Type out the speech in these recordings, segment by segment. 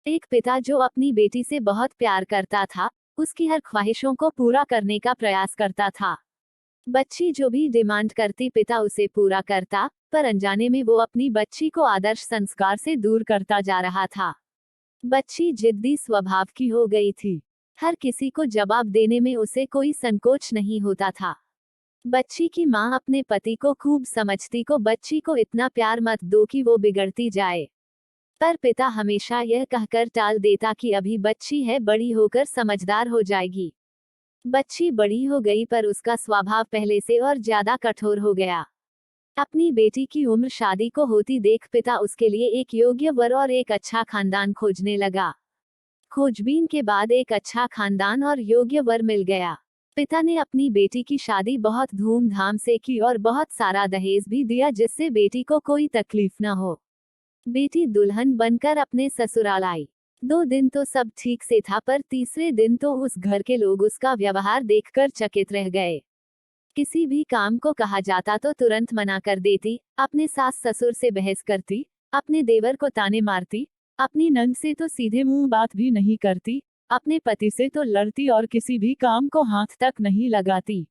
एक पिता जो अपनी बेटी से बहुत प्यार करता था, उसकी हर ख्वाहिशों को पूरा करने का प्रयास करता था। बच्ची जो भी डिमांड करती पिता उसे पूरा करता, पर अनजाने में वो अपनी बच्ची को आदर्श संस्कार से दूर करता जा रहा था। बच्ची जिद्दी स्वभाव की हो गई थी। हर किसी को जवाब देने में उसे कोई संकोच नहीं होता था। बच्ची की माँ अपने पति को खूब समझती को बच्ची को इतना प्यार मत दो कि वो बिगड़ती जाए। पर पिता हमेशा यह कहकर टाल देता कि अभी बच्ची है, बड़ी होकर समझदार हो जाएगी। बच्ची बड़ी हो गई पर उसका स्वभाव पहले से और ज्यादा कठोर हो गया। अपनी बेटी की उम्र शादी को होती देख पिता उसके लिए एक योग्य वर और एक अच्छा खानदान खोजने लगा। खोजबीन के बाद एक अच्छा खानदान और योग्य वर मिल गया। पिता ने अपनी बेटी की शादी बहुत धूमधाम से की और बहुत सारा दहेज भी दिया, जिससे बेटी को कोई तकलीफ न हो। बेटी दुल्हन बनकर अपने ससुराल आई। 2 दिन तो सब ठीक से था, पर तीसरे दिन तो उस घर के लोग उसका व्यवहार देखकर चकित रह गए। किसी भी काम को कहा जाता तो तुरंत मना कर देती, अपने सास ससुर से बहस करती, अपने देवर को ताने मारती, अपनी नंद से तो सीधे मुंह बात भी नहीं करती, अपने पति से तो लड़ती और किसी भी काम को हाथ तक नहीं लगाती।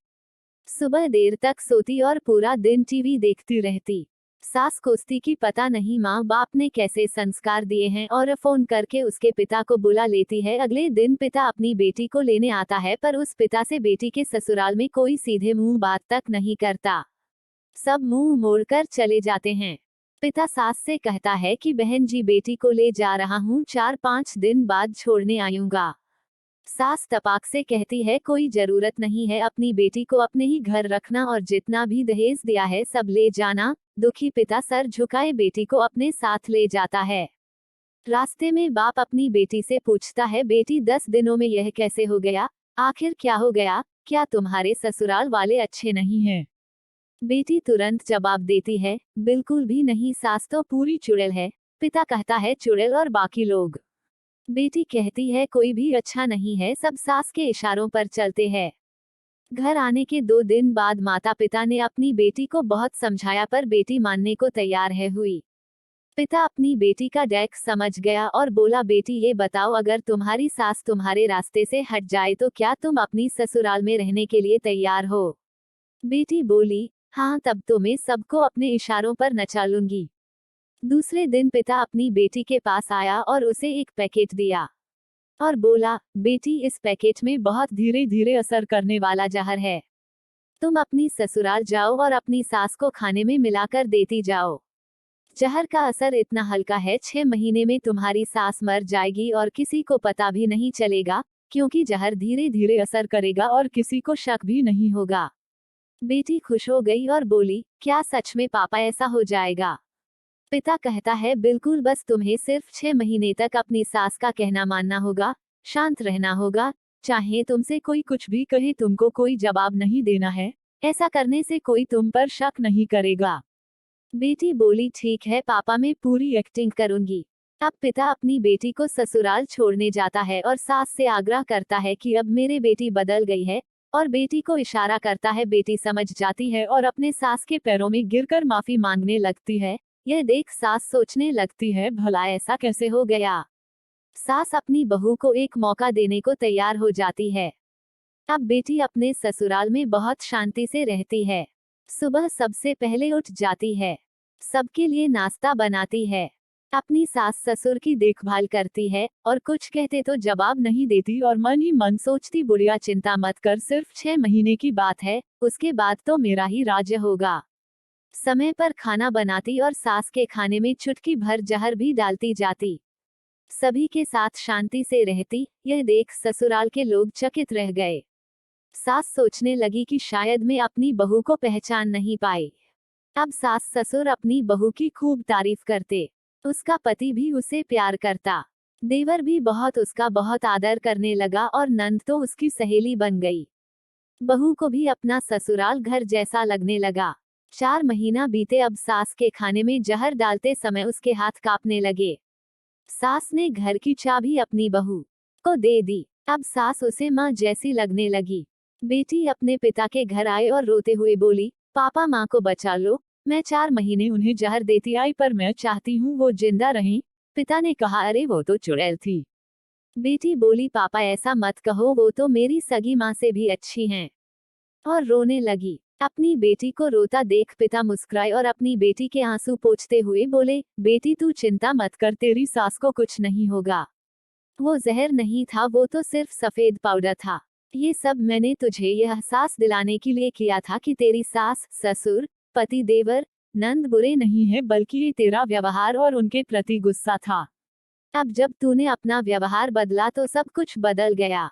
सुबह देर तक सोती और पूरा दिन टीवी देखती रहती। सास कोसती कि पता नहीं माँ बाप ने कैसे संस्कार दिए हैं, और फोन करके उसके पिता को बुला लेती है। अगले दिन पिता अपनी बेटी को लेने आता है, पर उस पिता से बेटी के ससुराल में कोई सीधे मुंह बात तक नहीं करता। सब मुंह मोड़कर चले जाते हैं। पिता सास से कहता है कि बहन जी बेटी को ले जा रहा हूँ, 4-5 दिन बाद छोड़ने आऊंगा। सास तपाक से कहती है कोई जरूरत नहीं है, अपनी बेटी को अपने ही घर रखना और जितना भी दहेज दिया है सब ले जाना। दुखी पिता सर झुकाए बेटी को अपने साथ ले जाता है। रास्ते में बाप अपनी बेटी से पूछता है, बेटी 10 दिनों में यह कैसे हो गया? आखिर क्या हो गया? क्या तुम्हारे ससुराल वाले अच्छे नहीं हैं? बेटी तुरंत जवाब देती है, बिल्कुल भी नहीं, सास तो पूरी चुड़ैल है। पिता कहता है चुड़ैल और बाकी लोग? बेटी कहती है कोई भी अच्छा नहीं है, सब सास के इशारों पर चलते हैं। घर आने के 2 दिन बाद माता पिता ने अपनी बेटी को बहुत समझाया, पर बेटी मानने को तैयार है हुई। पिता अपनी बेटी का डैक समझ गया और बोला, बेटी ये बताओ, अगर तुम्हारी सास तुम्हारे रास्ते से हट जाए तो क्या तुम अपनी ससुराल में रहने के लिए तैयार हो? बेटी बोली, हाँ, तब तो मैं सबको अपने इशारों पर नचा लूंगी। दूसरे दिन पिता अपनी बेटी के पास आया और उसे एक पैकेट दिया और बोला, बेटी इस पैकेट में बहुत धीरे धीरे असर करने वाला जहर है। तुम अपनी ससुराल जाओ और अपनी सास को खाने में मिलाकर देती जाओ। जहर का असर इतना हल्का है, 6 महीने में तुम्हारी सास मर जाएगी और किसी को पता भी नहीं चलेगा, क्योंकि जहर धीरे धीरे असर करेगा और किसी को शक भी नहीं होगा। बेटी खुश हो गई और बोली, क्या सच में पापा ऐसा हो जाएगा? पिता कहता है, बिल्कुल, बस तुम्हें सिर्फ 6 महीने तक अपनी सास का कहना मानना होगा, शांत रहना होगा, चाहे तुमसे कोई कुछ भी कहे तुमको कोई जवाब नहीं देना है। ऐसा करने से कोई तुम पर शक नहीं करेगा। बेटी बोली, ठीक है पापा, मैं पूरी एक्टिंग करूंगी। अब पिता अपनी बेटी को ससुराल छोड़ने जाता है और सास से आग्रह करता है कि अब मेरे बेटी बदल गई है, और बेटी को इशारा करता है। बेटी समझ जाती है और अपने सास के पैरों में गिरकर माफी मांगने लगती है। यह देख सास सोचने लगती है, भला ऐसा कैसे हो गया? सास अपनी बहू को एक मौका देने को तैयार हो जाती है। अब बेटी अपने ससुराल में बहुत शांति से रहती है। सुबह सबसे पहले उठ जाती है, सबके लिए नाश्ता बनाती है, अपनी सास ससुर की देखभाल करती है, और कुछ कहते तो जवाब नहीं देती और मन ही मन सोचती, बुढ़िया चिंता मत कर, सिर्फ 6 महीने की बात है, उसके बाद तो मेरा ही राज्य होगा। समय पर खाना बनाती और सास के खाने में चुटकी भर जहर भी डालती जाती। सभी के साथ शांति से रहती। यह देख ससुराल के लोग चकित रह गए। सास सोचने लगी कि शायद मैं अपनी बहू को पहचान नहीं पाई। अब सास ससुर अपनी बहू की खूब तारीफ करते। उसका पति भी उसे प्यार करता। देवर भी उसका बहुत आदर करने लगा और नंद तो उसकी सहेली बन गई। बहू को भी अपना ससुराल घर जैसा लगने लगा। 4 महीना बीते, अब सास के खाने में जहर डालते समय उसके हाथ कांपने लगे। सास ने घर की चाबी अपनी बहू को दे दी। अब सास उसे माँ जैसी लगने लगी। बेटी अपने पिता के घर आए और रोते हुए बोली, पापा माँ को बचा लो, मैं 4 महीने उन्हें जहर देती आई, पर मैं चाहती हूँ वो जिंदा रहें। पिता ने कहा, अरे वो तो चुड़ैल थी। बेटी बोली, पापा ऐसा मत कहो, वो तो मेरी सगी माँ से भी अच्छी हैं। और रोने लगी। अपनी बेटी को रोता देख पिता मुस्कुराए और अपनी बेटी के आंसू पोंछते हुए बोले, बेटी तू चिंता मत कर, तेरी सास को कुछ नहीं होगा। वो जहर नहीं था, वो तो सिर्फ सफेद पाउडर था। ये सब मैंने तुझे यह एहसास दिलाने के लिए किया था कि तेरी सास, ससुर, पति, देवर, नंद बुरे नहीं है, बल्कि ये तेरा व्यवहार और उनके प्रति गुस्सा था। अब जब तूने अपना व्यवहार बदला तो सब कुछ बदल गया।